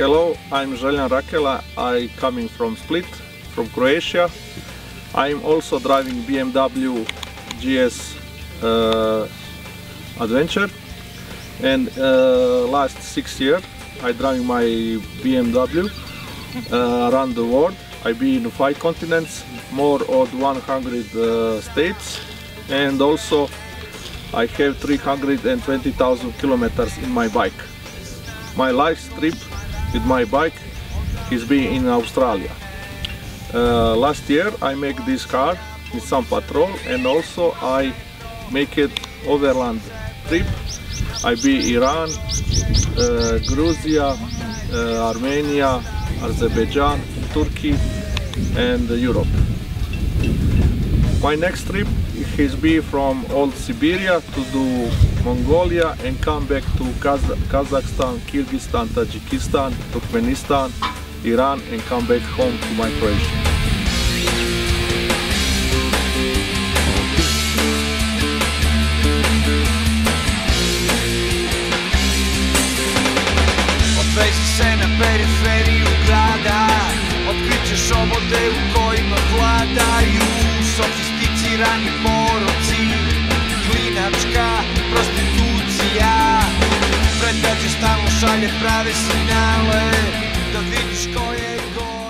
Hello, I'm Željan Rakela. I coming from Split, from Croatia. I'm also driving BMW GS Adventure, and last 6 years I driving my BMW around the world. I be in 5 continents, more than 100 states, and also I have 320,000 kilometers in my bike. My last trip with my bike is been in Australia. Last year I make this car with some patrol, and also I make it overland trip. I be Iran, Georgia, Armenia, Azerbaijan, Turkey and Europe. My next trip has been from old Siberia to do Mongolia and come back to Kazakhstan, Kyrgyzstan, Tajikistan, Turkmenistan, Iran, and come back home to my Croatia. Odvezi se na periferiju grada, otkrićeš obode u kojima vladaju sofisticirani poroci, klinačka prostitucija. Predgrađe stalno šalje prave signale da vidiš ko je go.